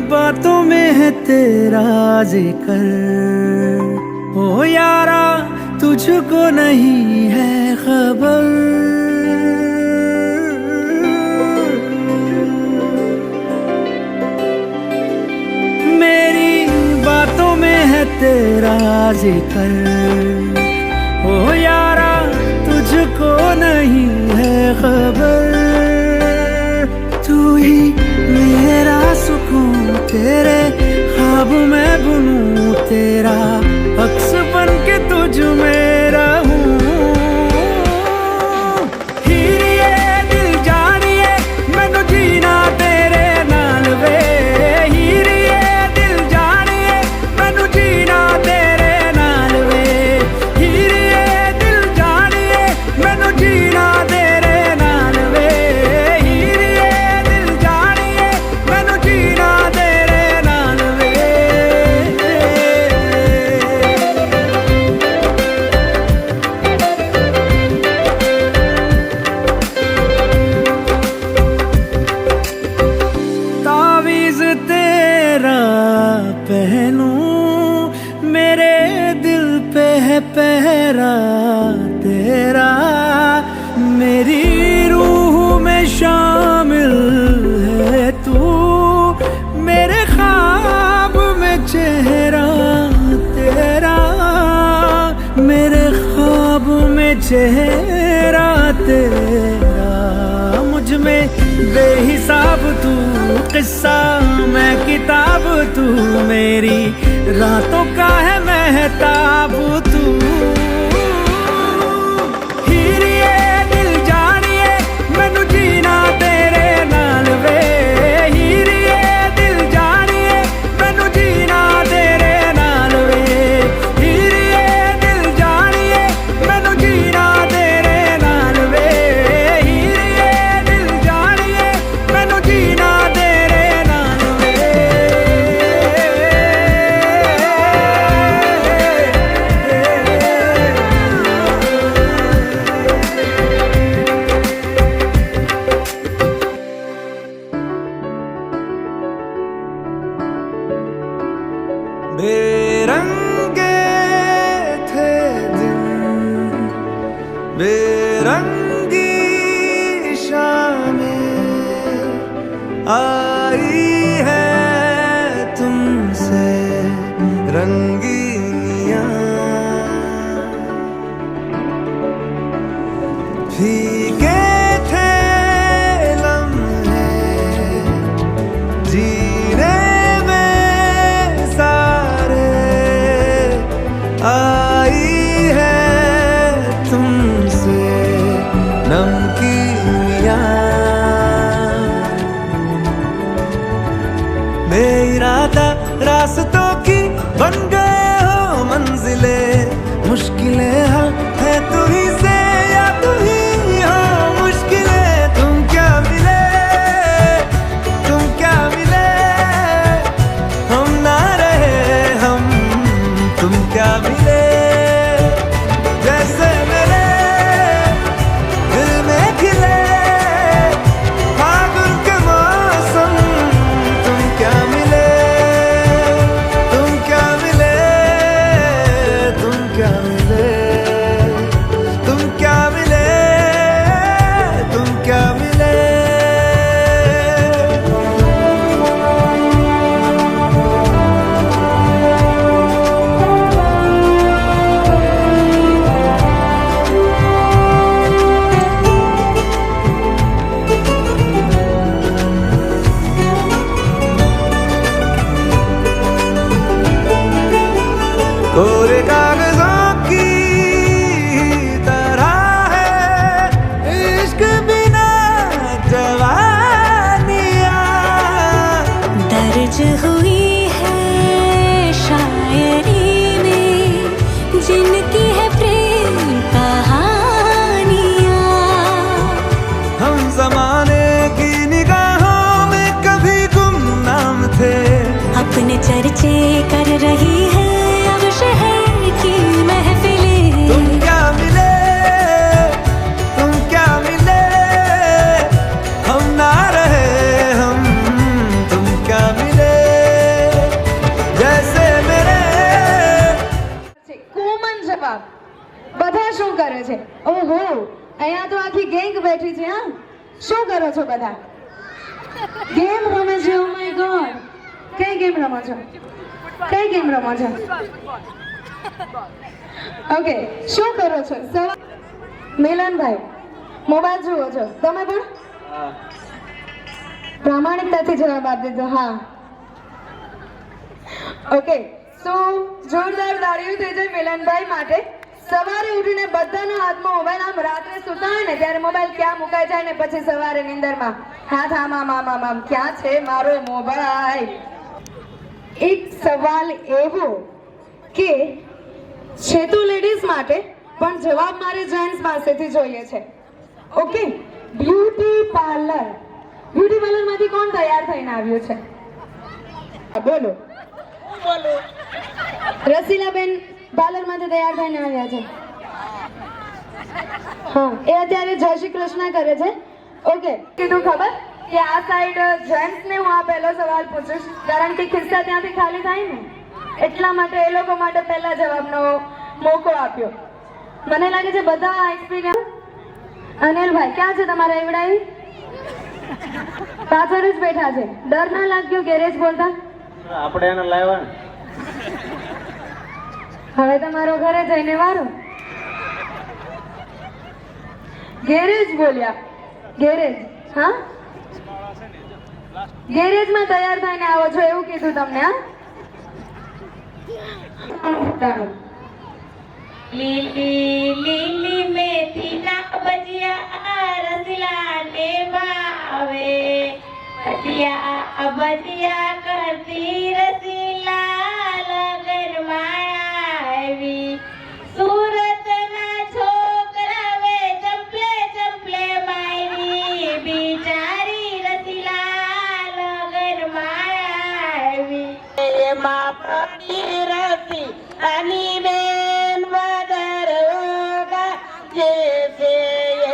बातों में है तेरा जिक्र, ओ यारा तुझको नहीं है खबर। मेरी बातों में है तेरा जिक्र, ओ यारा तुझको नहीं है खबर। तू ही मेरा सुकून, तेरे ख्वाब में बुनूं, तेरा अक्स बन के तुझ में रहूं। हीरिए दिल जानिए मैनू जीना तेरे नाल वे, हीरिए दिल जानिए मैनू जीना तेरे नाल वे, हीरिए दिल जानिए मैनू जीना तेरे नाल वे, हीरिए दिल जानिए मैनू जीना तेरे नाल वे। तावीज़ तेरा पहनूं, मेरे दिल पे है पहरा तेरा, मेरी रूह में शामिल है तू, मेरे ख्वाब में चेहरा तेरा, मेरे ख्वाब में चेहरा तेरा। मुझ में बेहिसाब तू किस्सा, मैं किताब तू, मेरी रातों का है महताब तू। हीरिए दिल जानिए मैनू जीना तेरे नाल वे, हीरिए दिल जानिए मैनू जीना तेरे नाल वे, हीरिए दिल जानिए मैनू जीना तेरे नाल वे, हीरिए दिल जानिए मैनू जीना तेरे नाल वे। बेरंगे थे दिन, बेरंगी शामें आई है तुमसे रंगीनियां, फीके थे लम्हे जीने में सारे, आई है तुमसे नमकीनियां। बेइरादा रास्तों की बन गए हो मंजिले, मुश्किलें हल है तू ही से या तू ही हो मुश्किलें। तुम क्या मिले, तुम क्या मिले, हम ना रहे हम, तुम क्या मिले। जैसे मेरे दिल में खिले फागुन के मौसम, तुम क्या मिले, तुम क्या मिले, तुम क्या मिले, तुम क्या मिले, तुम क्या मिले। कोरे कागजों की तरह है इश्क बिना जवानियां, दर्ज हुई है शायरी में जिनकी है प्रेम कहानियां। हम जमाने की निगाहों में कभी गुमनाम थे, अपने चर्चे कर रही है अब शहर की महफिलें। तुम क्या मिले, तुम क्या मिले, हम ना रहे हम, तुम क्या मिले। અહીંયા તો આખી ગેંગ બેઠી છે. હા, શું કરો છો બધા? ગેમ રમે છે. ઓ માય ગોડ, કઈ ગેમ રમો છો? કઈ ગેમ રમો છો? ઓકે, શું કરો છો? મિલનભાઈ, મોબાઈલ જુઓ છો તમે પણ? પ્રામાણિકતાથી જવાબ આપી દીધો. હા, ઓકે. સો જોરદાર તાળીઓ થઈ જાય મિલનભાઈ માટે. સવારે ઉઠીને બધાના હાથમાં મોબાઈલ, આમ રાત્રે સુતા હોય ને ત્યારે મોબાઈલ ક્યાં મુકાઈ જાય ને પછી સવારે નીંદરમાં હાથ આમ ક્યાં છે મારો મોબાઈલ. એક સવાલ એવો કે છે તો લેડીઝ માટે, પણ જવાબ મારે જેન્ટ્સ પાસેથી જોઈએ છે. ઓકે, બ્યુટી પાર્લરમાંથી કોણ તૈયાર થઈને આવ્યું છે? બોલો. રસીલાબેન પાર્લરમાંથી તૈયાર થઈને આવ્યા છે. હા, એ અત્યારે જય શ્રી કૃષ્ણ કરે છે. ઓકે, કીધું ખબર કે આ સાઈડ જેન્ટ્સ ને હું આ પહેલો સવાલ પૂછીશ, કારણ કે ખિસ્સા ત્યાંથી ખાલી થાય ને એટલા માટે એ લોકો માટે પહેલા જવાબનો મોકો આપ્યો. મને લાગે છે બધા એક્સપિરિયન્સ. અનિલભાઈ ક્યાં છે તમારા એવડાવી? પાછળ જ બેઠા છે. ડર ના લાગ્યો ગેરેજ બોલતા? આપણે એને લાવ્યા ને. હવે તમારો ઘરે જઈને વારો. ગેરેજ બોલ્યા, ગેરેજ. હા, ગેરેજમાં તૈયાર થઈને આવો છો એવું કીધું તમને? હા, લીલી લીલી મેથીના ભજીયા રસીલા ને ભાવે, ભજીયા કરતી રસીલા લગનમાં આવી. સુરતના છોકરા વે ચંપલે ચંપલે માયરી, બિચારી રસીલા લગનમાં આવી. એમાં પડી રસી અને બેન વદર જે છે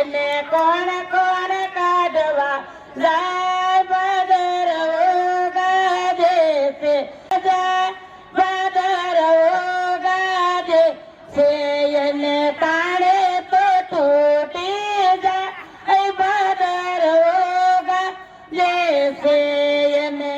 એને કોણ કોણ કાઢવા જાય બદર જે છે બદર જે છે એને કાઢે તો તૂટી જાય બદર જે છે એને.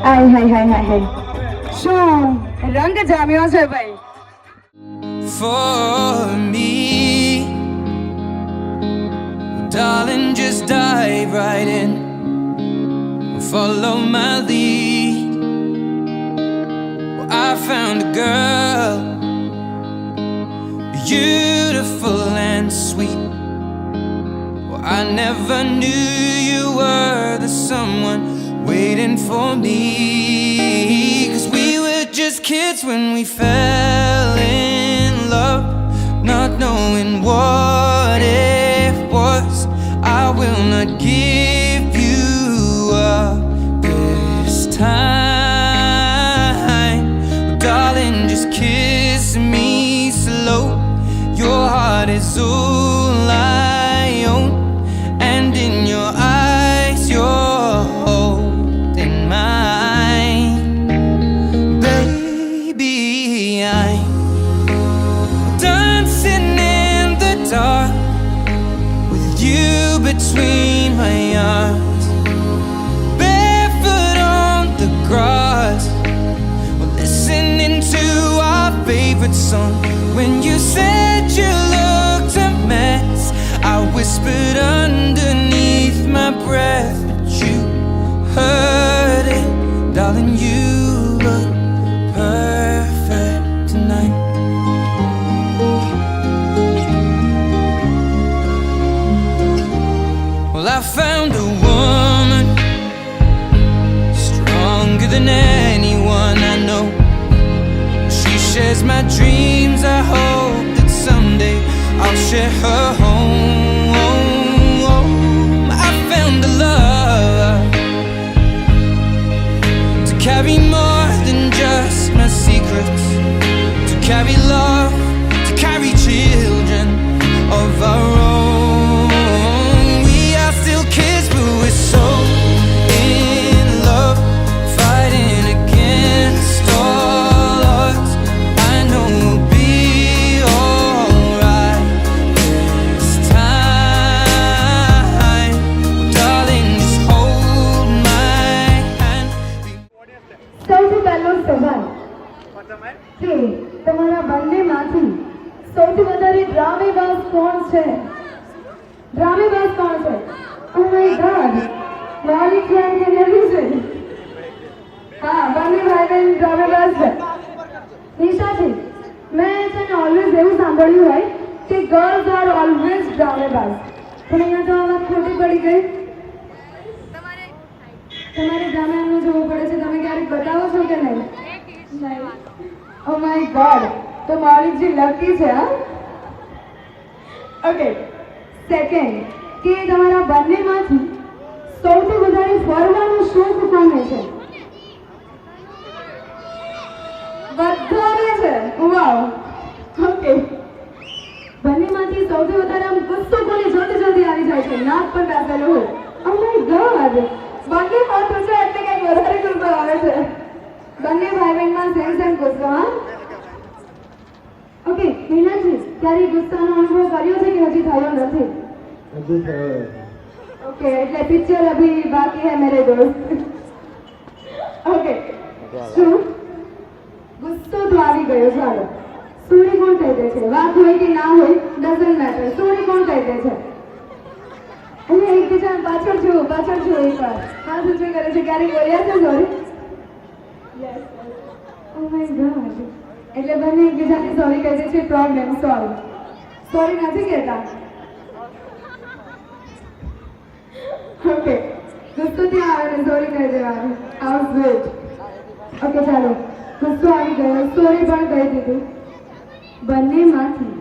હાય હાય હાય હાય હાય શું રંગ જામ્યો છે ભાઈ for me. Darling, just dive right in, follow my lead. Well, I found a girl, beautiful and sweet. Well, I never knew you were the someone waiting for me. 'Cause we were just kids when we fell in love, not knowing what it was. I will not give you up this time. Darling, just kiss me slow. Your heart is all I own, and in your eyes you're holding mine. Baby, I'm dancing in the dark with you between my arms, barefoot on the grass. We're listening to our favorite song. When you said you looked a mess, I whispered underneath my breath, but you heard it. Darling, you look perfect tonight. Well, I found a woman stronger than anyone I know. She shares my dreams. I hope that someday I'll share her home. I found a love to carry more than just my secrets, to carry love, to carry children of our own. We are still kids, but we're so in love, fighting against all odds. I know we'll be alright this time. Darling, just hold my hand. સૌથી પહેલો સવાલ કે તમારા બંનેમાંથી સૌથી વધારે ડ્રામેબાજ કોણ છે? ડ્રામેબાજ કોણ છે? ઓ માય ગોડ, માલિક જાન કે નથી છે? હા, બંને ભાઈ બહેન ડ્રામેબાજ છે. નિશાજી, મેં છે ને ઓલવેઝ એવું સાંભળ્યું હોય કે ગર્લ્સ આર ઓલવેઝ ડ્રામેબાજ, પણ અહીંયા તો આ વાત ખોટી પડી ગઈ. તમારે ડ્રામાનું જોવું પડે છે, તમે ક્યારેક બતાવો છો કે નહીં? ઓ માય ગોડ, તો માલિકજી લકી છે. હા, ઓકે. સેકન્ડ, કે તમારા બંનેમાંથી સૌથી વધારે ફરવાનો શોખ કોને છે? બધાને છે. વાવ, ઓકે. બંનેમાંથી સૌથી વધારે આમ ગુસ્સો કોને જલ્દી જલ્દી આવી જાય છે, નાક પર બેસેલો હોય? ઓ માય ગોડ, બંને હાથ છે એટલે કંઈક વધારે ગુસ્સો આવે છે. બંને ભાઈ બહેનમાં સેમ સેમ ગુસ્સો. હા, ઓકે. મીનાજી, ક્યારે ગુસ્સાનો અનુભવ કર્યો છે કે હજી થયો નથી? ઓકે, એટલે પિક્ચર અભી બાકી હૈ મેરે દોસ્ત. ઓકે, શું ગુસ્સો તો આવી ગયો? ચાલો, સ્ટોરી કોણ કહી દે છે? વાત હોય કે ના હોય, ડઝન્ટ મેટર. સ્ટોરી કોણ કહી દે છે? અને એકબીજા પાછળ જુઓ એકવાર. હાથ ઊંચો કરે છે. ક્યારેક બોલ્યા છે sorry? Yes. Oh my God, એટલે બંને એકબીજાને સોરી કહી દે છે. Problem solve. સોરી નથી કહેતા. ઓકે, ગુસ્સો ત્યાં આવે ને સોરી કહી દેવાનું. How sweet. ઓકે, ચાલો, ગુસ્સો આવી ગયો, સ્ટોરી પણ કહી દીધી. બંનેમાંથી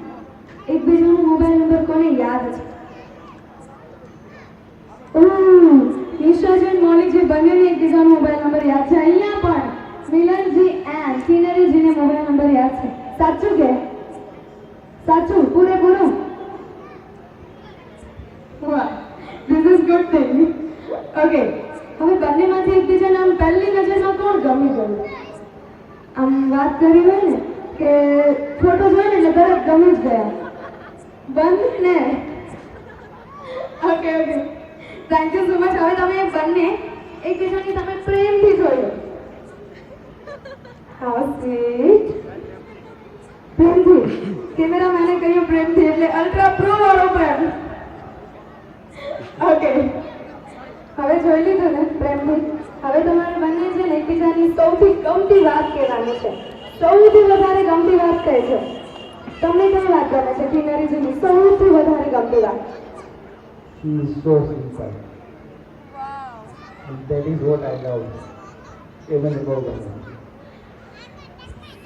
એકબીજાનો મોબાઈલ નંબર કોને યાદ છે? નિશાજી અને મૌલિકજી બંનેને એકબીજાનો મોબાઈલ નંબર યાદ છે. અહીંયા પણ મિલનજી એન્ડ કિનરીજીને મોબાઈલ નંબર યાદ છે. સાચું કે? સાચું પૂરેપૂરું? વાહ, this is good thing. Okay, હવે બંનેમાંથી એકબીજાને આમ પહેલી નજરમાં કોણ ગમી ગયું? આમ વાત કરી હોય ને કે ફોટો જોઈને એટલે તરત ગમી જ ગયા. બંને. Okay, thank you so much. હવે તમે બંને એકબીજાની તમે પ્રેમથી જોયો. How sweet. પ્રેમથી કેમેરામેને કહ્યું પ્રેમથી એટલે અલ્ટ્રા પ્રો વાળો પ્રેમ. ઓકે, હવે જોઈ લીધું ને પ્રેમથી. હવે તમારે બંને છે ને એકબીજાની સૌથી ગમતી વાત કહેવાની છે. સૌથી વધારે ગમતી વાત કઈ છે? તમને કઈ વાત ગમે છે કિન્નરીજીની સૌથી વધારે ગમતી વાત? She is so simple. And that is what I love. Even above them.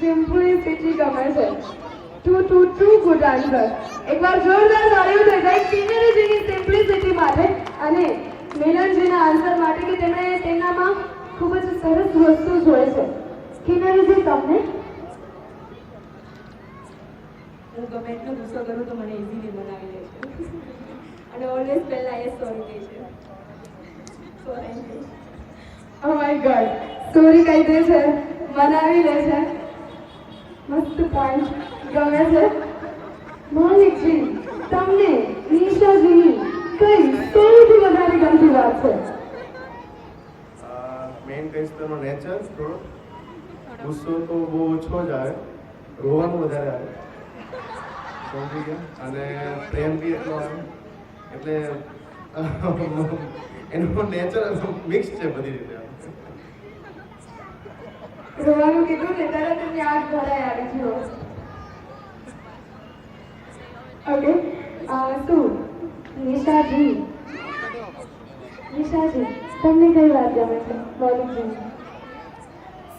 Simplicity ગમે છે. Too good answer. એકવાર જોરદાર તાળીઓ થઈ જાય કિન્નરીજીની સિમ્પલિસિટી માટે અને મિલનજીના આન્સર માટે કે તેમણે તેમનામાં ખૂબ જ સરસ વસ્તુ જોઈ છે. કિન્નરીજી તમને? હું ગમે એટલો ગુસ્સો કરું તો મને ઇઝીલી બનાવી લે છે અને ઓલવેઝ પહેલા એ સોરી કહે છે. ઓ માય ગોડ, સોરી કહી દે છે, મનાવી લે છે. મસ્ત પોઈન્ટ ગમે છે. મૌલિકજી, તમને નિશાજીની કઈ સૌથી વધારે ગમતી વાત છે? મેઇન કહીશ તો એનો નેચર થોડો ગુસ્સો તો બહુ ઓછો જ આવે, રોવાનું વધારે આવે, સમજી ગયા, અને પ્રેમ બી એટલો આવે, એટલે એનો નેચર મિક્સ છે બધી રીતે. રોવાનું કીધું ને ત્યારે તમને આગ ભરાઈ આવી ગયો. ઓકે, શું નિશાજી તમને કઈ વાત ગમે છે? મૌલિકજી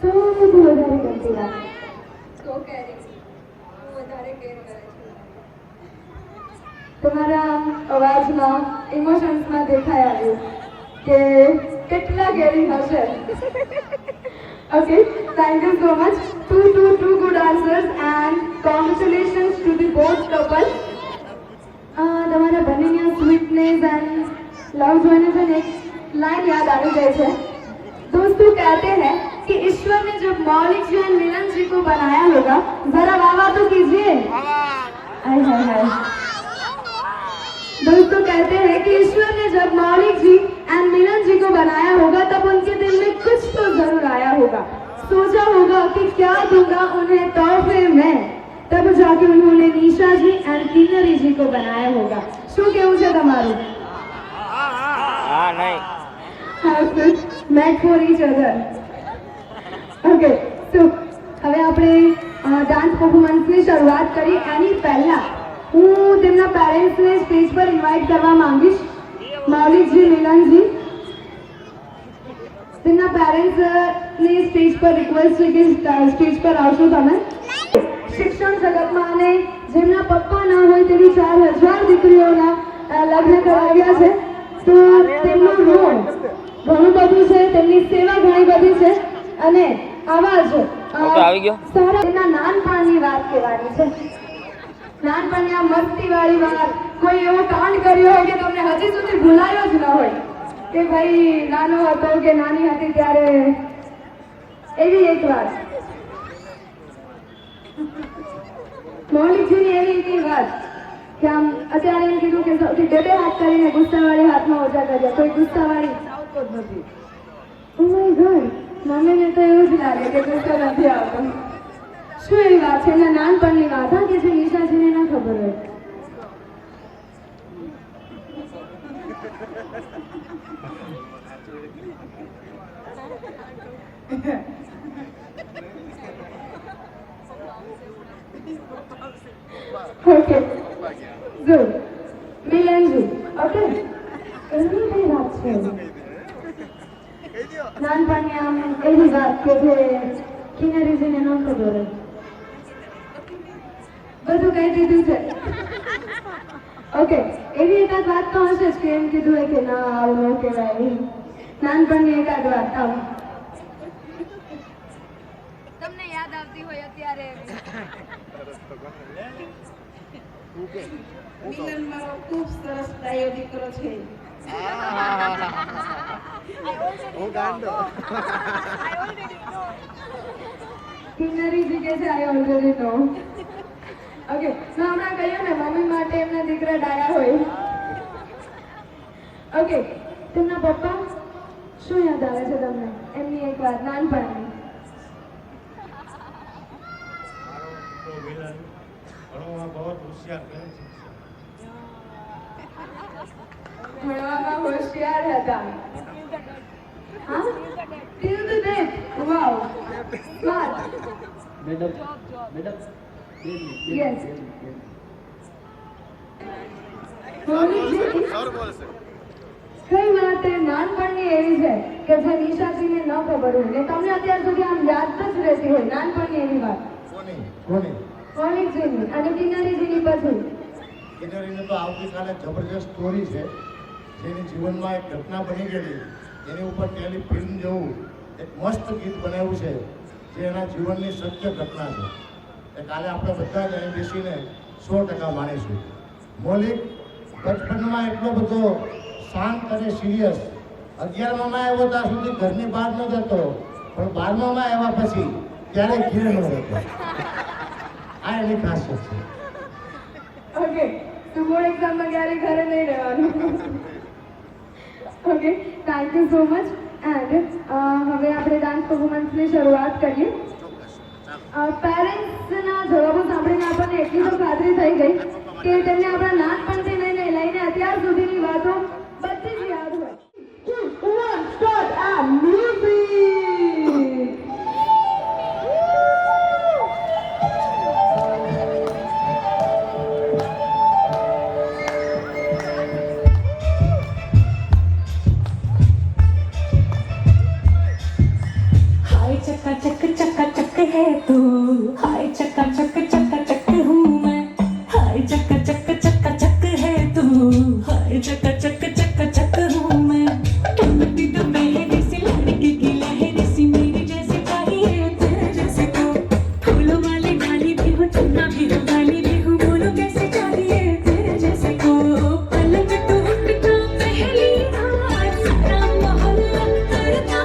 સૌથી વધારે ગમતી વાત? સો કેરિંગ, હું વધારે કેર કરે છે. તમારા અવાજમાં ઇમોશન્સમાં દેખાઈ આવ્યું કે કેટલા કેરિંગ હશે. Okay, thank you so much. Two good answers and congratulations to the both couple. તમારા બંનેની સ્વીટનેસ एंड लव જોઈને છે ને એક लाइन याद आ गई है. दोस्तों कहते हैं कि ईश्वर ने जब मौलिक जी और मिलन जी को बनाया होगा, जरा वाह तो कीजिए. हाय हाय हाय. दोस्तों कहते हैं कि ईश्वर ने जब मौलिक जी एंड मिलन जी को बनाया होगा तब उनके दिल में कुछ तो जरूर आया होगा. सोचा होगा कि क्या दूंगा उन्हें तोहफे में, तब जाके उन्होंने निशा जी एंड किन्नरी जी को बनाया होगा. શું કેવું છે તમારું? હા નહીં made for each other. Okay, તો હવે આપણે ડાન્સ પરફોર્મન્સની શરૂઆત કરી. એની પહેલા હું તેમના પેરેન્ટ્સને સ્ટેજ પર ઇન્વાઇટ કરવા માંગીશ. મૌલિકજી, મિલનજી, તેમના પેરેન્ટ્સને સ્ટેજ પર રિક્વેસ્ટ છે કે સ્ટેજ પર આવશો તમે. શિક્ષણ જગતમાં અને જેમના પપ્પા ના હોય તેવી 4000 દીકરીઓના લગ્ન કરાવ્યા છે. તો તેમનું રોલ ઘણું બધું છે, તેમની સેવા ઘણી બધી છે અને આવા જ સારા એના નાનપણની વાત કહેવાની છે. નાનપણની આ મસ્તીવાળી વાત, કોઈ એવો કાંડ કર્યો હોય કે તમને હજી સુધી ભૂલાયો જ ન હોય કે ભાઈ નાનો હતો કે નાની હતી ત્યારે. એવી એક વાત મૌલિકજીની એવી એક વાત કે આમ અત્યારે એમ કીધું કે સૌથી બે હાથ કરીને ગુસ્સાવાળી હાથમાં ઓછા કર્યા. કોઈ ગુસ્સાવાળી આવતો જ નથી. ઓ માય ગોડ, મમ્મીને તો એવું જ લાગે કે ગુસ્સો નથી આવતો. શું એવી વાત છે? એના નાનપણની વાત હા કે જે નિશાજીને ના ખબર હોય. ઓકે, જો મિલનજી, ઓકે, એવી કઈ વાત છે નાનપણની આમ એવી વાત કે જે કિન્નરીજીને ન ખબર હોય? બધું કહી દીધું છે. ઓકે, એવી એકાદ વાત તો હશે જ કે એમ કીધું હોય કે ના આવું ન કહેવાય. નાનપણની એકાદ વાત આમ તમને યાદ આવતી હોય અત્યારે? મિલન મારો ખૂબ સરસ ડાયો દીકરો છે. કિન્નરીજી કે છે આઈ ઓલરેડી નો. ઓકે, તો હમણાં કહ્યું ને મમ્મી માટે એમના દીકરા ડાયા હોય. ઓકે, તેમના પપ્પા શું યાદ આવે છે તમને? એમની એક વાત નાનપણની. ભણવામાં બહુ હોશિયાર કહે છે. ભણવામાં હોશિયાર હતા હા till the death wow smart madam madam yes મોનિકજી કઈ વાત એ નાનપણની એવી છે કે જે નિશાજીને ન ખબર હોય ને તમને અત્યાર સુધી આમ યાદ જ રહેતી હોય નાનપણની એવી વાત કોની મોનિકજીની અને કિનારીજીની પછી કિનારીને તો આવતીકાલે જબરજસ્ત સ્ટોરી છે જેની જીવનમાં એક ઘટના બની ગયેલી એની ઉપર ટેલિફિલ્મ જેવું એક મસ્ત ગીત બનાવ્યું છે જે એના જીવનની સત્ય ઘટના છે એ કાલે આપણે બધા જ અહીં બેસીને 100% માનીશું. મૌલિક બચપનમાં એટલો બધો શાંત અને સિરિયસ 11માં આવ્યો ત્યાં સુધી ઘરની બહાર ન જતો પણ 12માં આવ્યા પછી ત્યારે ઘેર ન રહેતો. આ એની ખાસિયત છે. ઓકે તો બોર્ડ એક્ઝામમાં ક્યારે ઘરે નહીં રહેવાનું okay thank you so much and હવે આપણે ડાન્સ પરફોર્મન્સની શરૂઆત કરીએ પેરેન્ટ્સના જવાબો સાંભળીને આપણને એટલી તો ખાતરી થઈ ગઈ કે તેમને આપણા નાનપણથી લઈને અત્યાર સુધીની વાતો બધી જ યાદ હોય 2 1 સ્ટાર્ટ આ મ્યુઝિક हाय चकाचक चकाचक है तू हाय चकाचक चकाचक हूँ मैं हाय चकाचक चकाचक है तू हाय चकाचक चकाचक हूँ मैं टूटती तो मेरी सी लड़की की लहरी सी मेरी जैसी चाहिए तेरे जैसे को फूलों वाली डाली भी हूँ चुन्ना भी हूँ डाली भी हूँ बोलो कैसे चाहिए तेरे जैसे को पलक तो उठता पहली रात सारा मोहल्ला करता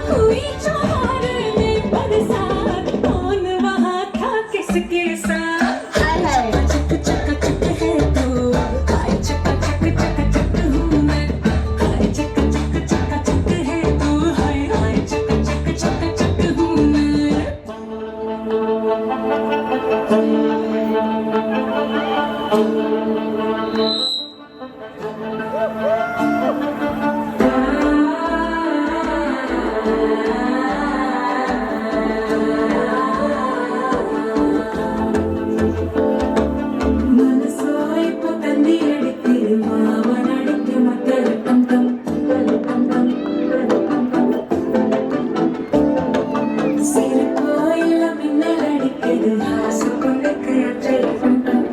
हुई चोर में बरसात कौन वहाँ था किसके साथ हाय हाय चक चक चक है तू हाय चक चक चक चक हूँ मैं हाय चक चक चक चक है तू हाय हाय चक चक चक चक हूँ मैं മനസ്സോയി പൊതന്നിയടിക്ക് മാവനടിക്ക് മറ്റൊരു പന്തം സിരക്കോയില മിന്നലടിക്കത് ഹാസുകൊണ്ടൊക്കെ അച്ചടി പന്തം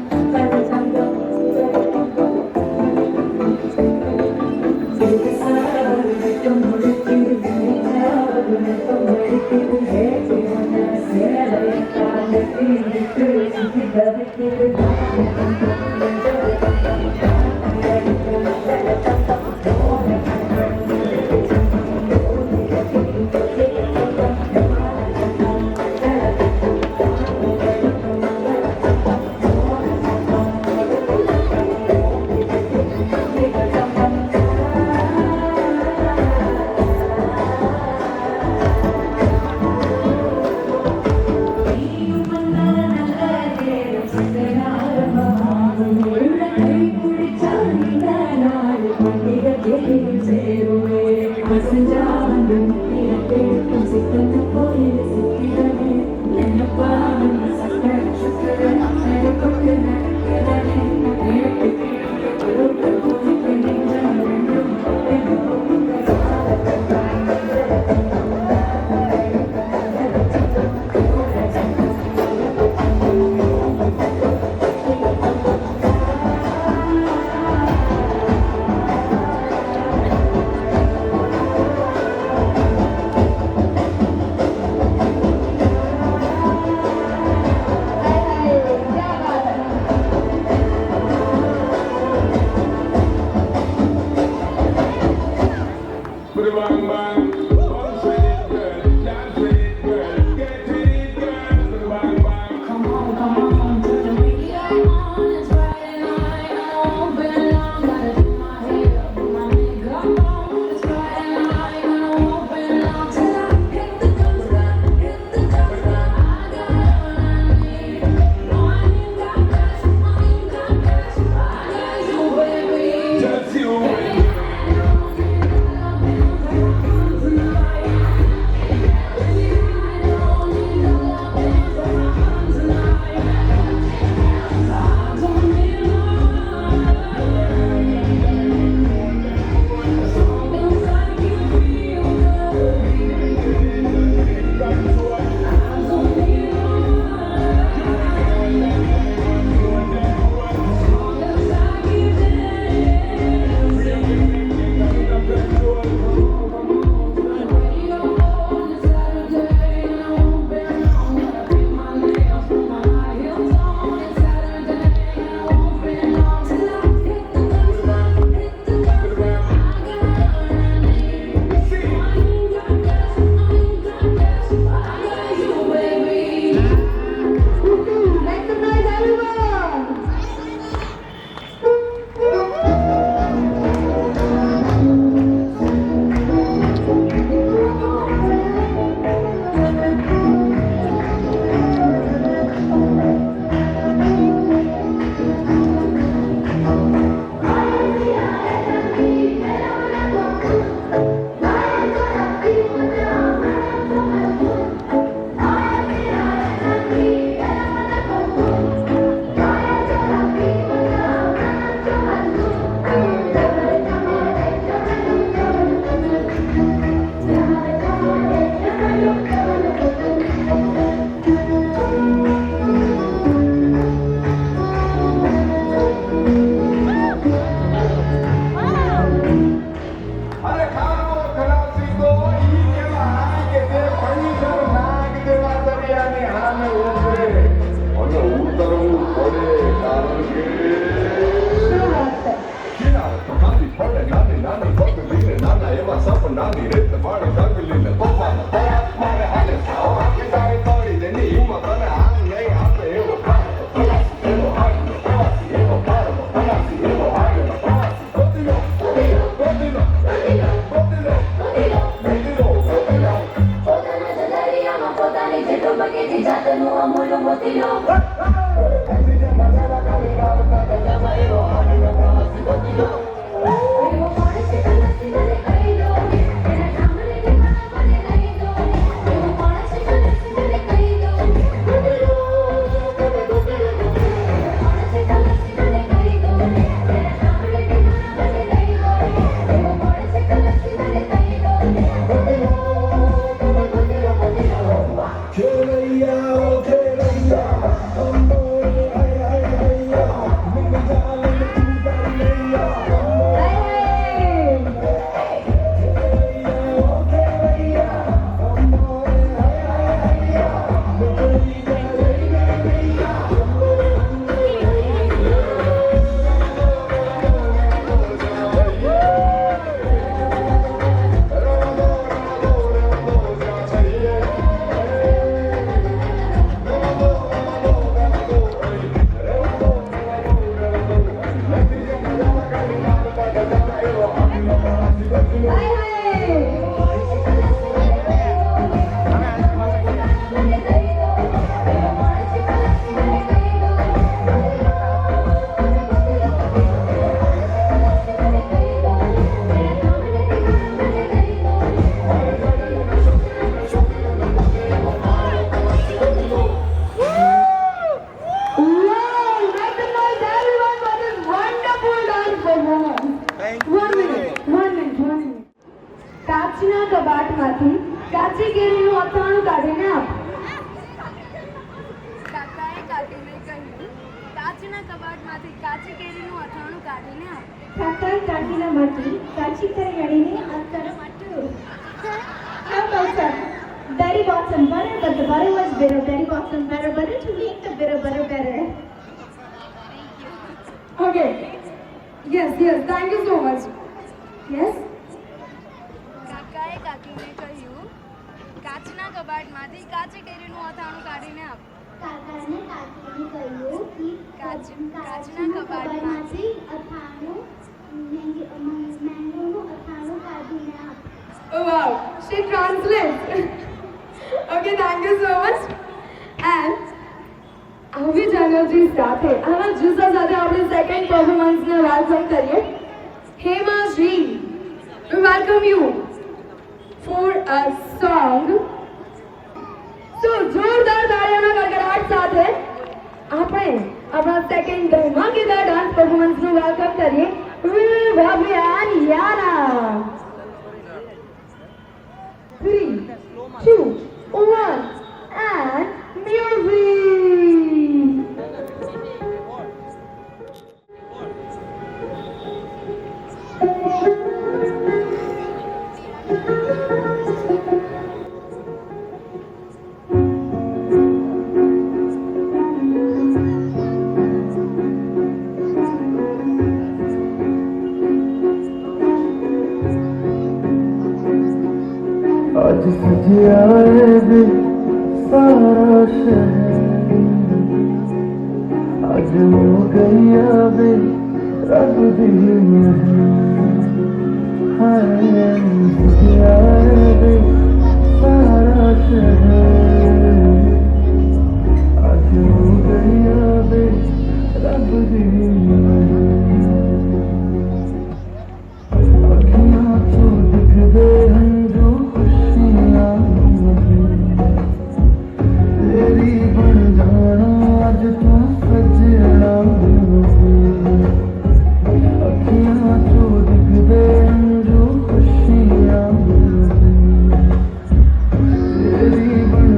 કાચના કબાટમાંથી કાચી કેરીનું અથાણું કાઢીને આપ. કાકાએ કાકીને કહ્યું, કાચના કબાટમાંથી કાચી કેરીનું અથાણું કાઢીને આપ. કાકાએ કાકીના માંથી કાચી કેરી કાઢીને અથાણું આપ્યું. How about that? Daddy bought some butter, but the butter was bitter. Daddy bought some better butter to make the bitter butter better. Okay. Yes, thank you so much. Yes? કાકાએ કાકીને કહ્યું, કાચના કબાટમાંથી કાચી કેરીનું અથાણું કાઢીને આપ. કાકાને કાકીને કહ્યું કે કાચના કબાટમાંથી મેંગોનું અથાણું કાઢીને આપ. Oh wow, she translates. Okay, thank you so much. And આવી જ એનર્જી સાથે આવા જુસ્સા સાથે આપણે સેકન્ડ પરફોર્મન્સને વેલકમ કરીએ. હેમાશ્રી, we welcome you for a song. So જોરદાર તાળીઓના ગડગડાટ સાથે આપણે આપણા સેકન્ડ ધમાકેદાર ડાન્સ પરફોર્મન્સનું વેલકમ કરીએ. Bhavya and Yana. 3, 2, 1 and music. आज सजे आए दिन सारा शहर, आज हो गई आवे रब दी हाय। सजे आए दिन सारा शहर, आज हो गई आवे रब दी अखियां तो दिख दे हंजू खुशियां तेरी बन जाना आज तू सजना। अखियां तो दिख दे हंजू खुशियां तेरी बन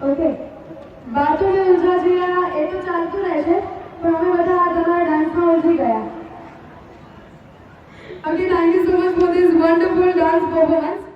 ઓકે બાળકોને ઉજવા જોયા એ તો ચાલતું રહેશે પણ અમે બધા આ તમારા ડાન્સમાં ઉજવી ગયા okay thank you so much for this wonderful dance performance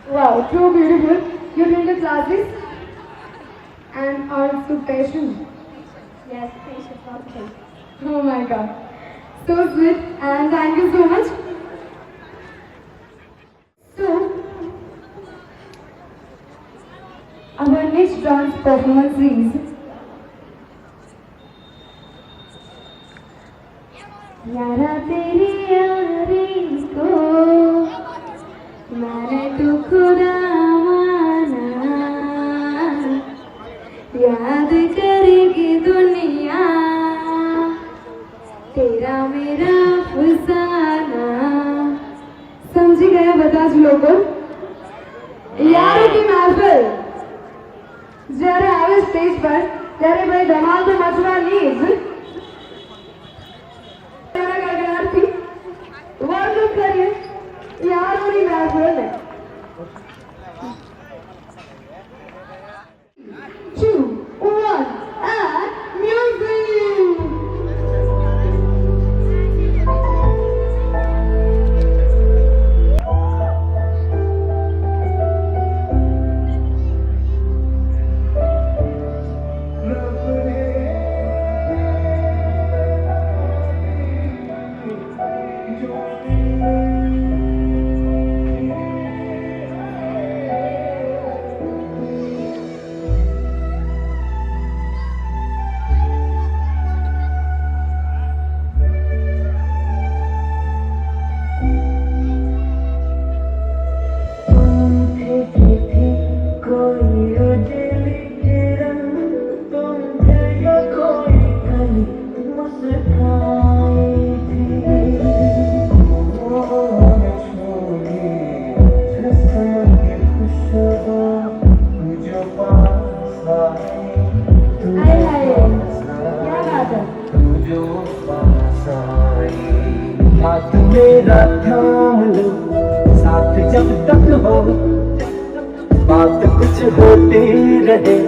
Wow, so beautiful. You're doing the classes and also passion. Yes, patient, okay. Oh my God. So sweet and thank you so much. So, our next dance performance is यारा तेरी यारी को मैंने तो खुदा माना याद करेगी दुनिया तेरा मेरा फसाना समझ गए बता જ લોકો યારો की महफिल જ્યારે આવે સ્ટેજ પર ત્યારે ભાઈ ધમાલ તો મચવાની જ વેલકમ કરીએ યારોની મહેફિલને 2, 1 and music हाथ मेरा थाम लो साथ जब तक हो बात कुछ होती रहे,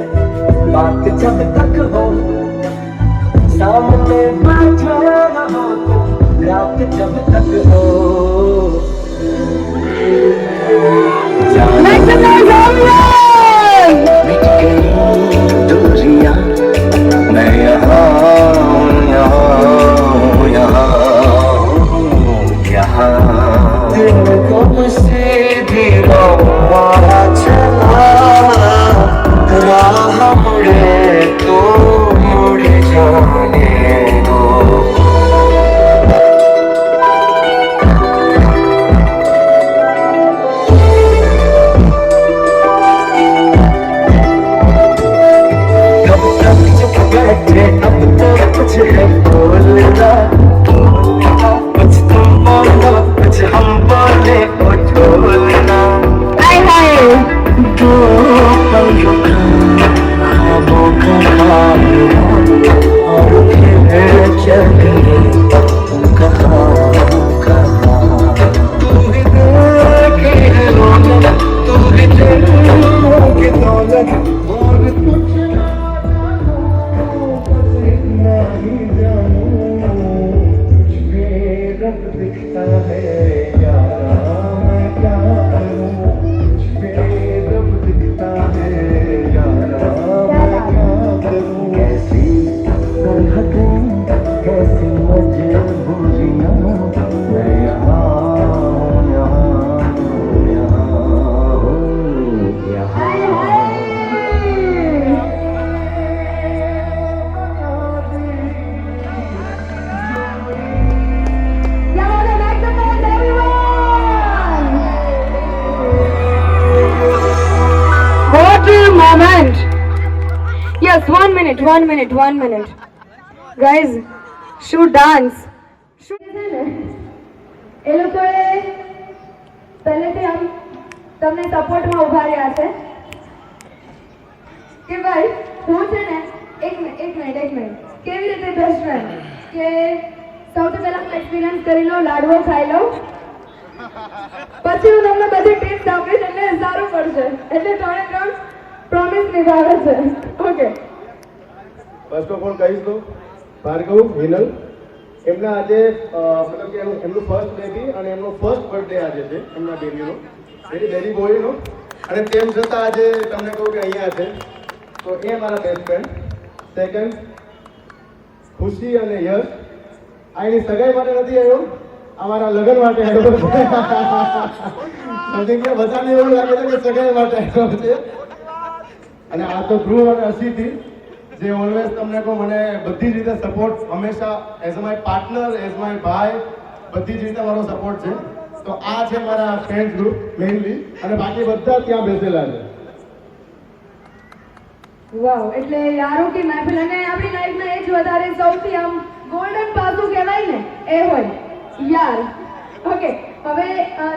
बात जब तक हो सामने बैठे रहो तुम, रात जब तक हो मिट गई दूरियां, मैं यहाँ दिन कब से भी रहा चला, राह मुड़े तो मुड़ जाने दो। कब तक चुप बैठे, अब तो कुछ है बोलना, कुछ तुम बोलो कुछ हम बोले ओ ढोलना। दो पलों का ख्वाबों का मामला, और फिर चले कहाँ कहाँ। तू ही दिल की रौनक, तू ही दिल की दौलत, और कुछ नहीं जानूं, तुझ में रब दिखता है यारा, मैं क्या करूं, तुझ में रब दिखता है यारा, मैं क्या करूं। कैसी सरहदें, कैसी मजबूरियां, मैं यहाँ moment. Yes, 1 minute. Guys, should dance. એ લોકોએ પહેલેથી આમ તમને સપોર્ટમાં ઉભા રહ્યા છે કે ભાઈ હું છે ને એક મિનિટ કેવી રીતે બેસ્ટ ફ્રેન્ડ કે સૌથી પહેલા હું એક્સપિરિયન્સ કરી લઉં, લાડવો ખાઈ લઉં, પછી હું તમને બધી ટિપ્સ આપીશ એટલે સારું પડશે. એટલે 3 પ્રોમિસ નિભાવે છે. ઓકે, ફર્સ્ટ ઓફ ઓલ કહીશ તો ભાર્ગવ હિનલ એમના આજે મતલબ કે એમનું ફર્સ્ટ બેબી અને એમનો ફર્સ્ટ બર્થડે આજે છે એમના બેબીનો, બેબી બોયનો, અને તેમ છતાં આજે તમને કહું કે અહીંયા છે તો એ મારા બેસ્ટ ફ્રેન્ડ. સેકન્ડ ખુશી અને યશ, આ એની સગાઈ માટે નથી આવ્યો, અમારા લગ્ન માટે આવ્યો છે. બધાને એવું લાગે છે કે સગાઈ માટે આવ્યો છે. અને આ તો ધ્રુવ અને અસીથી જે ઓલવેઝ તમને કહું મને બધી જ રીતે સપોર્ટ હંમેશા as my partner, as my ભાઈ, બધી જ રીતે મારો સપોર્ટ છે. તો આ છે મારા ફ્રેન્ડ ગ્રુપ મેઇનલી, અને બાકી બધા ત્યાં બેસેલા છે. વાવ, એટલે યારો की महफिल અને આપણી લાઈફમાં એ જ વધારે સૌથી આમ ગોલ્ડન પાસું કહેવાય ને એ હોય યાર. ઓકે, હવે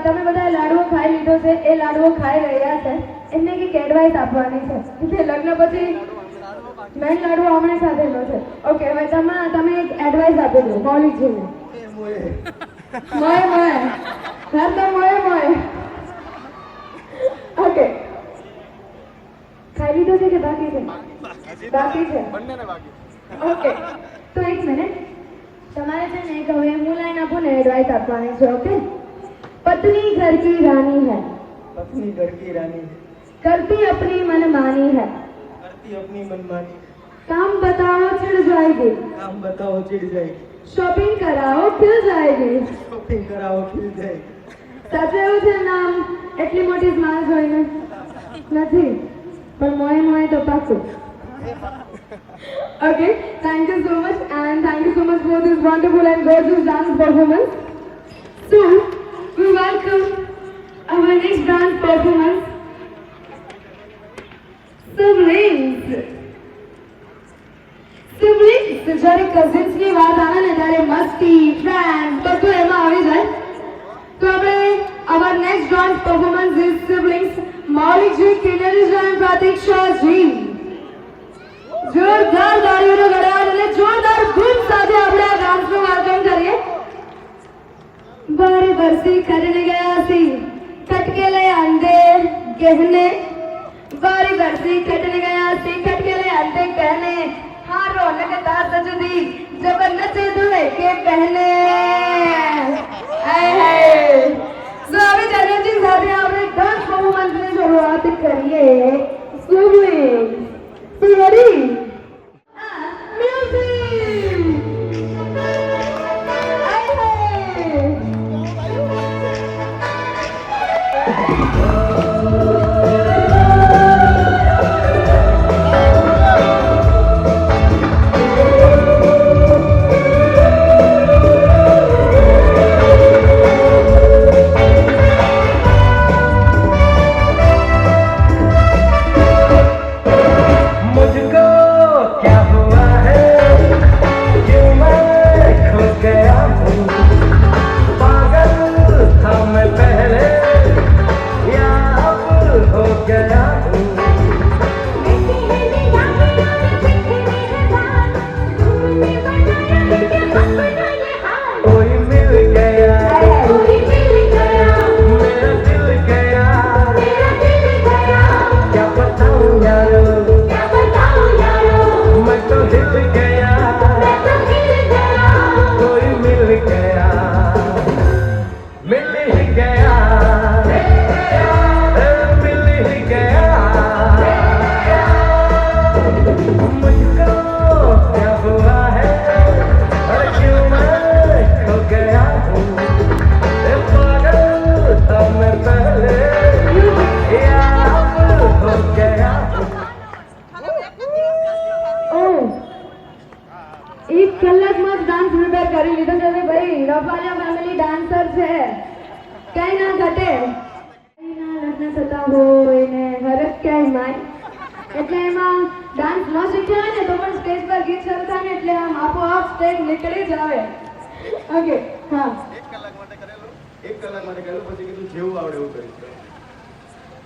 તમે બધા લાડવો ખાઈ લીધો છે, એ લાડવો ખાઈ રહ્યા છે, એમને કંઈક એડવાઇસ આપવાની છે કે લગ્ન પછી મેન લાડવો હમણાં ખાધેલો છે. ઓકે, હવે તમે એક એડવાઇસ આપી દો મૌલિકજીને. મોય હા તો મોય. ઓકે, ખાઈ લીધો છે કે બાકી છે? બાકી છે. ઓકે, તો એક મિનિટ, તમારે છે ને એક હવે હું લાઈન આપું ને એડવાઇસ આપવાની છે. ઓકે, पत्नी घर की रानी है, पत्नी घर की रानी करती अपनी मनमानी है, करती अपनी मनमानी, काम बताओ चिढ़ जाएगी, काम बताओ चिढ़ जाएगी, शॉपिंग कराओ खिल जाएगी, शॉपिंग कराओ खिल जाएगी. સાચું છે નામ એટલી મોટી સ્માઇલ જોઈને નથી, પણ મોય તો પાકું. Okay, thank you so much and thank you so much for this wonderful and gorgeous dance performance. So, we welcome our next dance performance, Siblings. જ્યારે કઝિન્સ ની વાત આવે ને ત્યારે મસ્તી, ફ્રેન્ડ બધું એમાં આવી જાય. તો આપણે our next dance performance is Siblings, મૌલિકજી, કિન્નરીજી and પ્રતીક્ષાજી. જોરદાર તાળીઓનો ગળાટ અને જોરદાર ધૂમ સાથે આપણે આ ડાન્સનું આયોજન કરીએ. બારે બરસી કરીને ગયા સી के ले आंदे गहने बारी बरसी कटने गया सी कट के ले आंदे गहने हाँ रौनक तार सजदी जब नचे दुल्हे के पहने आए हाय स्वामी चरण जी સાથે આપણે ડાન્સ પરફોર્મન્સની શરૂઆત કરીએ સ્વિંગ રેડી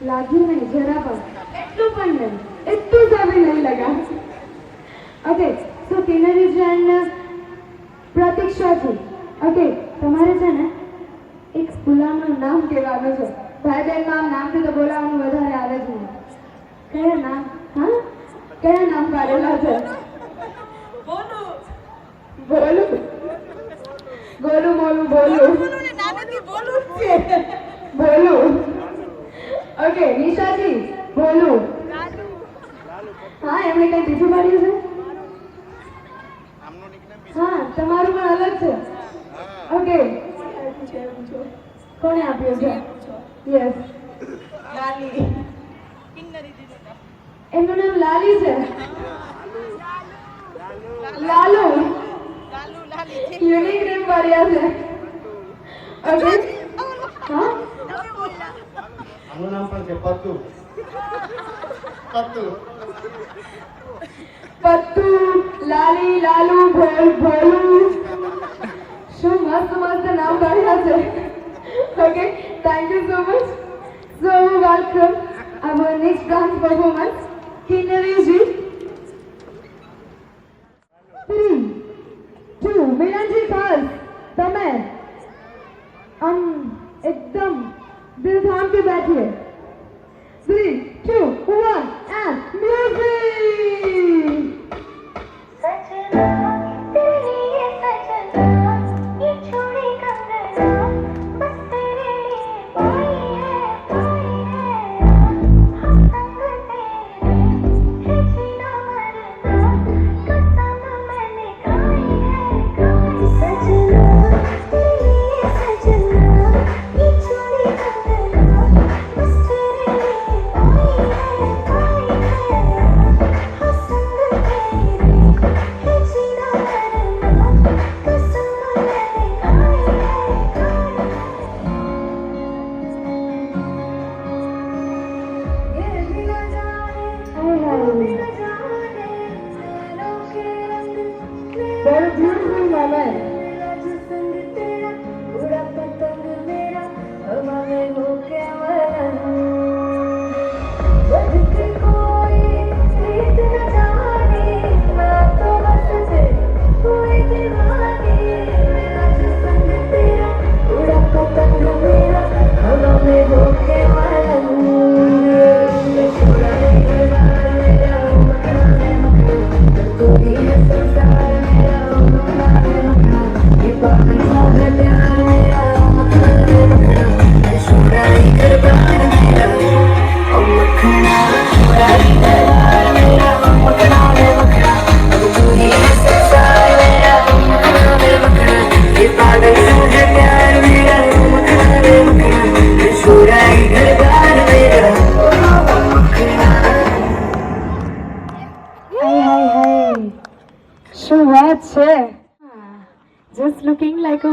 લાગ્યું નહીં જરા પણ એટલું પણ નહીં એટલું સમય નહીં લગા ઓકે સો કિનરીજન પ્રતીક્ષાજી ઓકે તમારે છે ને એક સ્કૂલનું નામ કહેવાનું છે ભાઈ બહેનમાં આમ નામથી તો બોલાવવાનું વધારે આવે છે કયા નામ હા કયા નામ પાડેલા છે બોલું બોલું બોલું બોલું બોલું ઓકે નિશાજી બોલું હા એમણે કઈ બીજું પાડ્યું છે હા તમારું પણ અલગ છે ઓકે કોને આપ્યું છે યસ એમનું નામ લાલી છે લાલુ યુનિક નેમ પાડ્યા છે ઓકે હા આનું નામ પણ છે પત્તુ પત્તુ પત્તુ લાલી લાલુ ભોલું શું મસ્ત મસ્ત નામ કાઢ્યા છે okay thank you so much so welcome our next dance performance કિન્નરીજી 3 2 મિલનજી ખાસ તમે एकदम दिल थाम के बैठिए 3 2 1 and music सजना तेरे लिए सजना ये छोड़ी कंगना बस तेरे लिए पाई है हम संग तेरे है जीना मरना कसम मैंने खाई है सजना तेरे लिए सजना ये छोड़ी कंगना बस तेरे लिए पाई है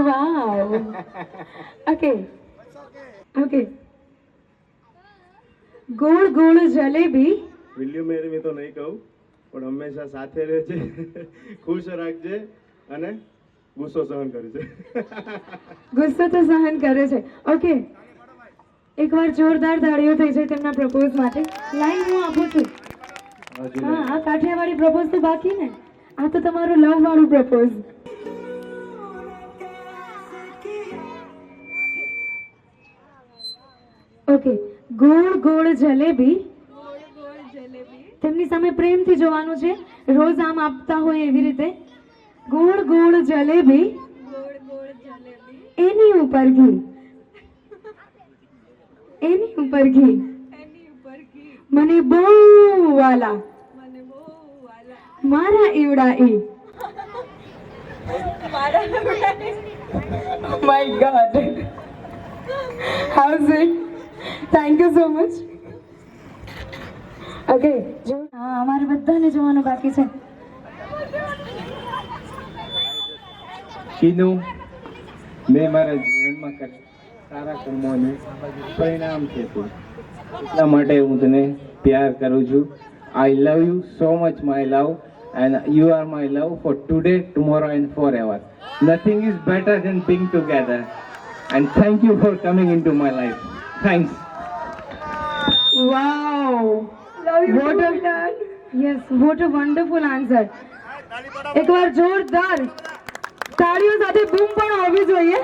વાવ ઓકે ઓકે ગોળ ગોળ જલેબી વિલ્યુ મેરી મેં તો નહીં કહું પણ હંમેશા સાથે રહેજે, ખુશ રાખજે અને ગુસ્સો સહન કરજે. ગુસ્સો તો સહન કરે છે. ઓકે એકવાર જોરદાર તાળીઓ થઈ જાય તેમના પ્રપોઝ માટે. લાઈન હું આપું છું. હા આ કાઠિયાવાડી પ્રપોઝ તો બાકી ને, આ તો તમારું લવ વાળું પ્રપોઝ. ઓકે ગોળ ગોળ જલેબી તેમની સામે પ્રેમથી જોવાનું છે, રોજ આમ આપતા હોય એવી રીતે. ગોળ ગોળ જલેબી એની ઉપર ઘી, એની ઉપર ઘી મને બહુ વાલા મારા ઈવડા ઈ. My God how it. Thank you so much. Okay હા અમારે બધાને જોવાનું બાકી છે. કીધું મેં મારા જીવનમાં સારા કર્મોનું પરિણામ છે તું, એટલા માટે હું તને પ્યાર કરું છું. I love you so much my love, and you are my love for today, tomorrow and for ever. Nothing is better than being together, and thank you for coming in to my life. Thanks. Wow what a wonderful answer. એકવાર જોરદાર તાળીઓ સાથે બૂમ પણ હોવી જોઈએ.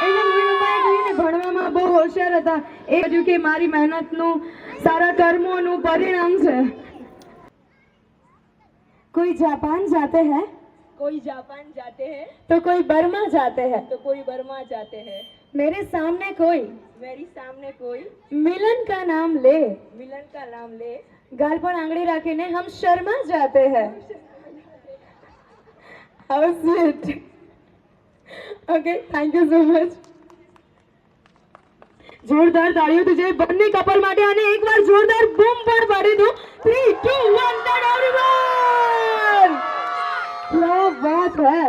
એને મીણુભાઈ કહીને ભણવામાં બહુ હોશિયાર હતા, એ કહ્યું કે મારી મહેનતનું સારા કર્મોનું પરિણામ છે. કોઈ જાપાન જાતે હૈ, कोई जापान जाते हैं તો કોઈ બર્મા જાતે હૈ, तो कोई बर्मा जाते हैं. मेरे सामने कोई मेरी सामने कोई मिलन का नाम ले, मिलन का नाम ले, गाल पर आंगળી રાખીને हम शर्मा जाते हैं. How sweet. Okay, thank you so much. જોરદાર તાળીઓથી જે બંને કપલ માટે અને એકવાર જોરદાર બૂમ પણ પાડી દો. 3 2 1 turn everyone. क्या बात है.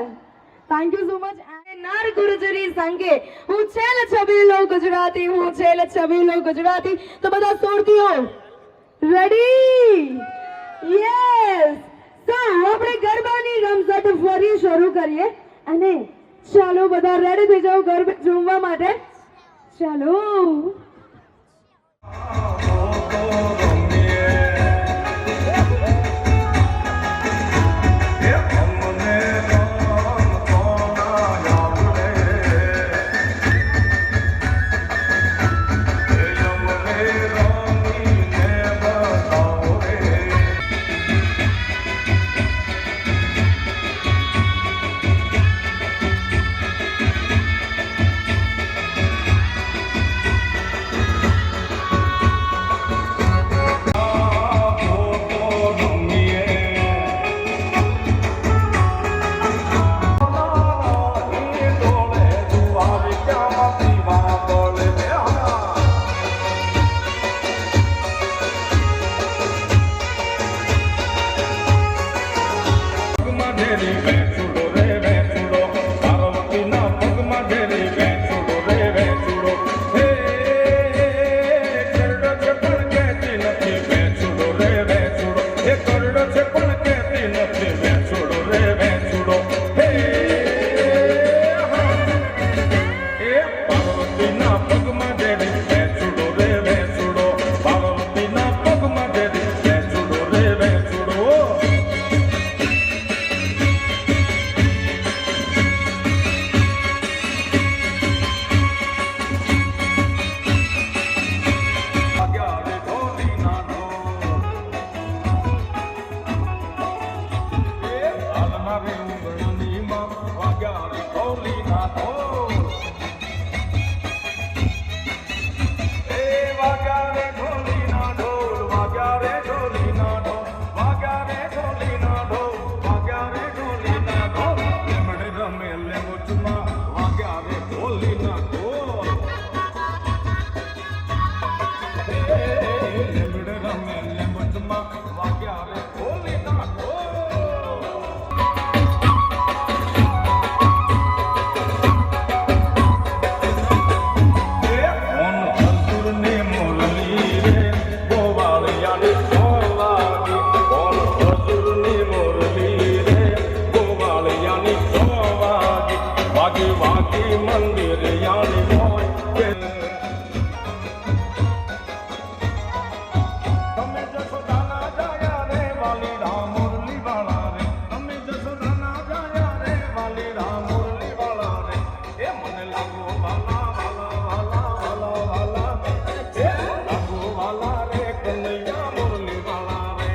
Thank you so much. नार गुर्जरी संगे હું છેલ છબીલો ગુજરાતી, હું છેલ છબીલો ગુજરાતી. તો બધા સુરતીઓ રેડી? યસ. તો આપણે ગરબાની રમઝટ ફરી શરૂ કરીએ અને ચાલો બધા રેડી થઈ જાઓ ગરબા ઝૂમવા માટે. ચાલો. વાગે વાગે મંદિર યાની મોય તમે જશોદાના જાયા રે વાલી રામ મુરલી વાળા રે તમે જશોદાના જાયા રે વાલી રામ મુરલી વાળા રે એ મને લાગો વાલા વાલા વાલા વાલા વાલા એ લાગો વાલા રે કનૈયા મુરલી વાળા રે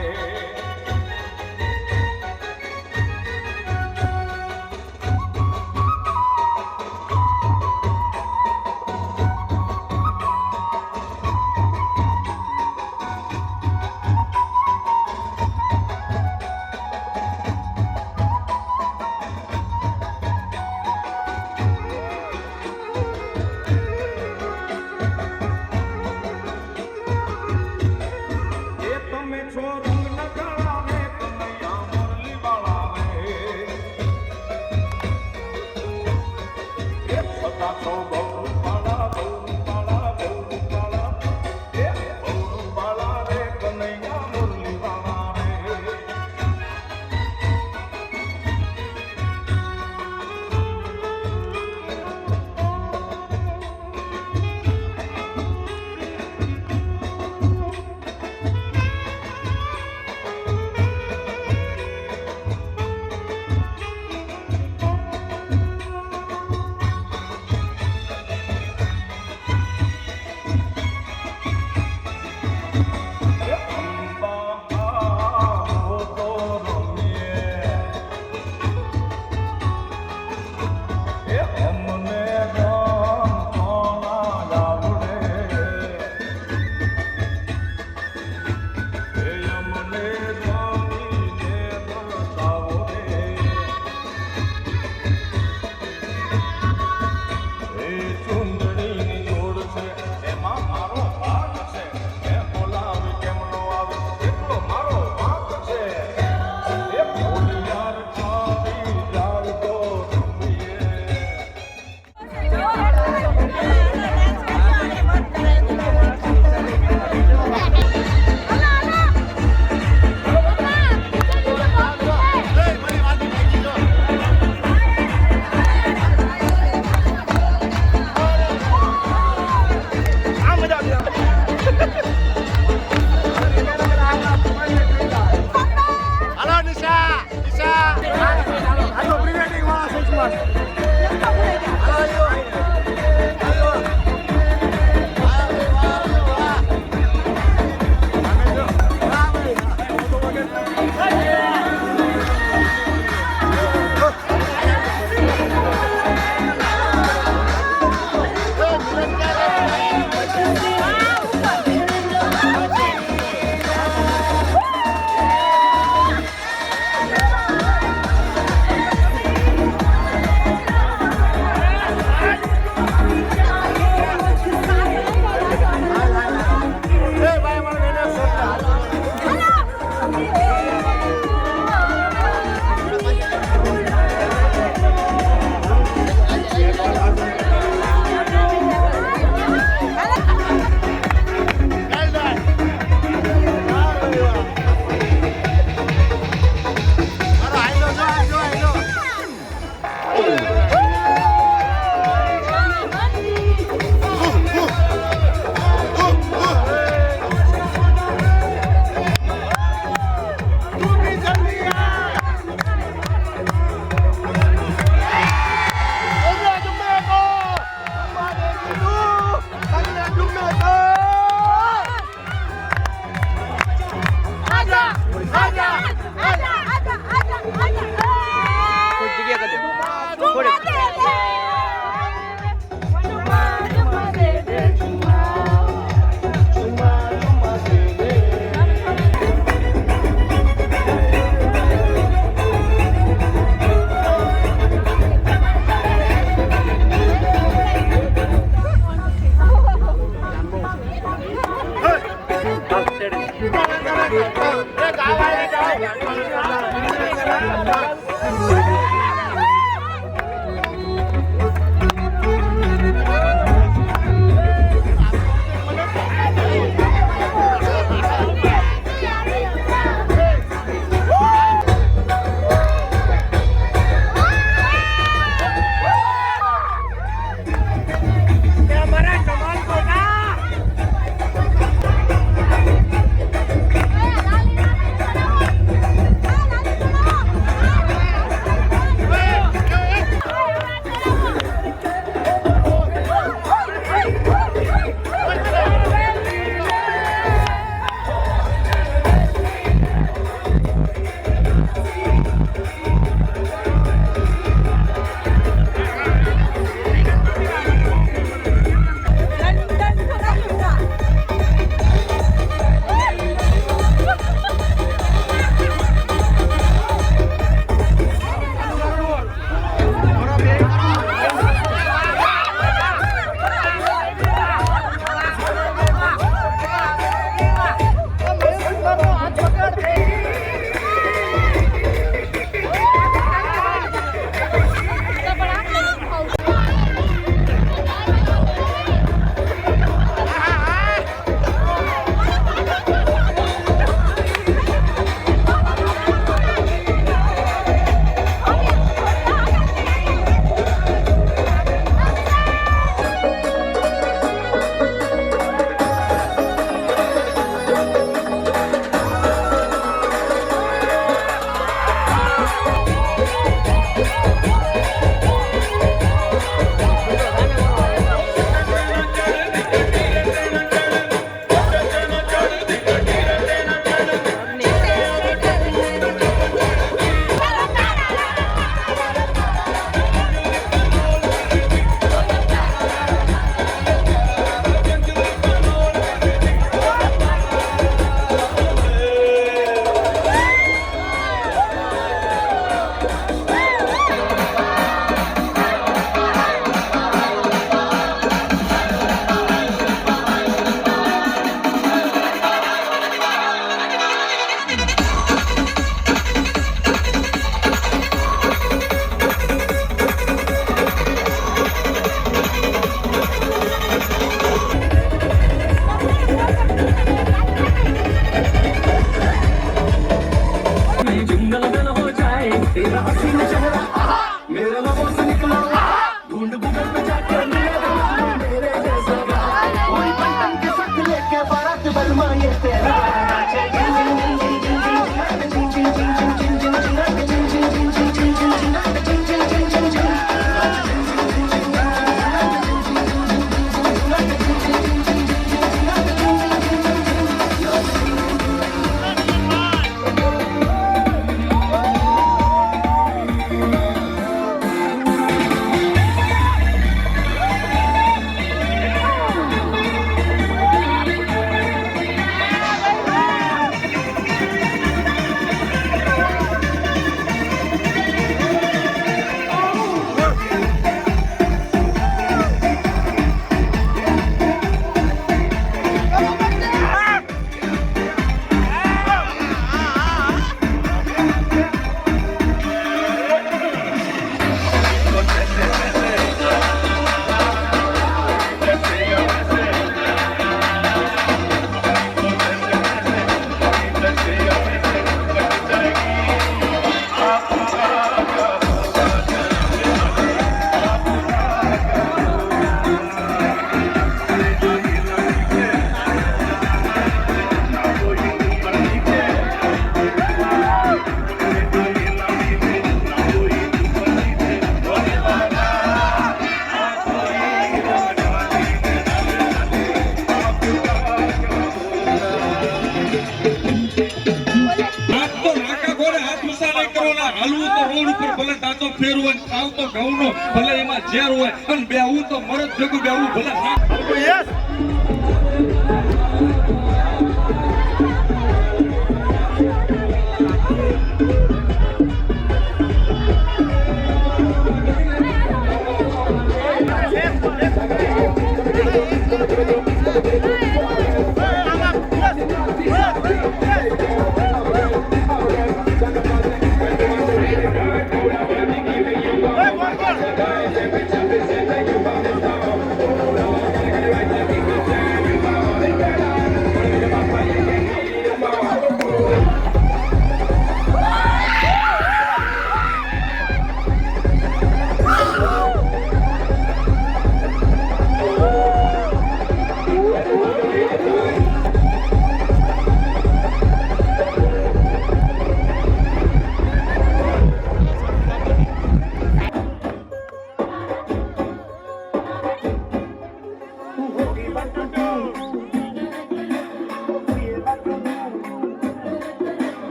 ફેરવું હોય ખાવ તો ઘઉંનો ભલે એમાં ઝેર હોય અને બેહવું તો મરદ ભેગું બેહવું ભલે ના.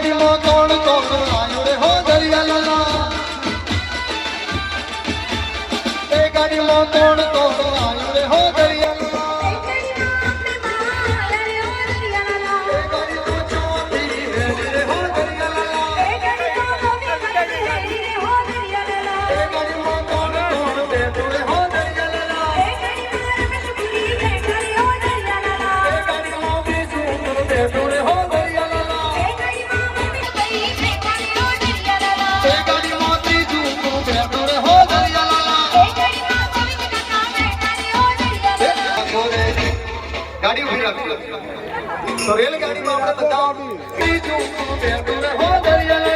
ગાડીમાં કોણ કોણ આયો રે હો દરિયા લાલા એ ગાડીમાં કોણ કોણ આયો રે હો દરિયા લાલા એ ગાડીમાં ચોથી વેલી રે હો દરિયા લાલા એ ગાડીમાં કોણ કોણ બેઠું રે હો દરિયા લાલા એ ગાડીમાં બીજું બેઠું રે હો દરિયા લાલા એ ગાડીમાં ત્રીજું બેઠું રે હો દરિયા લાલા ગાડી ઉભી રાખો તો રેલગાડીમાં આપણે બધા ત્રીજું બેઠું રે હો દરિયા